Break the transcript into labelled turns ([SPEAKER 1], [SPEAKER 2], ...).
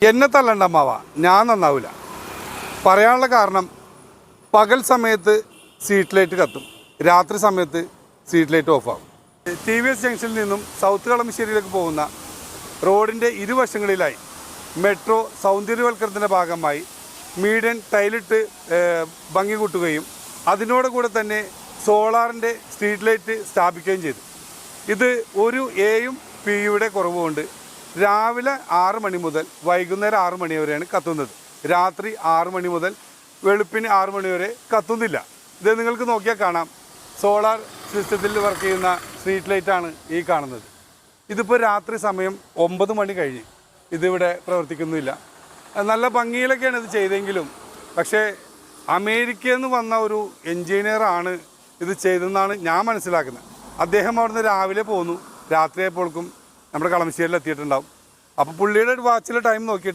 [SPEAKER 1] എന്നെ തല്ലണ്ടമ്മാവ, ഞാൻ നന്നാവില്ല. പറയാനുള്ള കാരണം, പകൽ സമയത്ത് സ്ട്രീറ്റ് ലൈറ്റ് കത്തും, രാത്രി സമയത്ത് സ്ട്രീറ്റ് ലൈറ്റ് ഓഫാകും. TVS ജംഗ്ഷനിൽ നിന്നും സൗത്ത് കളമശ്ശേരിയിലേക്ക് പോകുന്ന റോഡിൻ്റെ ഇരുവശങ്ങളിലായി മെട്രോ സൗന്ദര്യവൽക്കരണത്തിൻ്റെ ഭാഗമായി മീഡിയൻ ടൈലിട്ട് ഭംഗി കൂട്ടുകയും അതിനോട് കൂടെ തന്നെ സോളാറിൻ്റെ സ്ട്രീറ്റ് ലൈറ്റ് സ്ഥാപിക്കുകയും ചെയ്തു. ഇത് ഒരു എയും പിയുടെ കുറവുകൊണ്ട് രാവിലെ 6 മണി മുതൽ വൈകുന്നേരം 6 മണി വരെയാണ് കത്തുന്നത്. രാത്രി 6 മണി മുതൽ വെളുപ്പിന് 6 മണി വരെ കത്തുന്നില്ല. ഇത് നിങ്ങൾക്ക് നോക്കിയാൽ കാണാം. സോളാർ സിസ്റ്റത്തിൽ വർക്ക് ചെയ്യുന്ന സ്ട്രീറ്റ് ലൈറ്റാണ് ഈ കാണുന്നത്. ഇതിപ്പോൾ രാത്രി സമയം 9 മണി കഴിഞ്ഞ് ഇതിവിടെ പ്രവർത്തിക്കുന്നില്ല. നല്ല ഭംഗിയിലൊക്കെയാണ് ഇത് ചെയ്തെങ്കിലും, പക്ഷേ അമേരിക്കയിൽ നിന്ന് വന്ന ഒരു എൻജിനീയറാണ് ഇത് ചെയ്തതെന്നാണ് ഞാൻ മനസ്സിലാക്കുന്നത്. അദ്ദേഹം അവിടുന്ന് രാവിലെ പോന്നു, രാത്രിയായപ്പോഴേക്കും നമ്മുടെ കളമശ്ശേരിയിൽ എത്തിയിട്ടുണ്ടാവും. അപ്പോൾ പുള്ളിയുടെ വാച്ചിലെ ടൈം നോക്കിയിട്ട്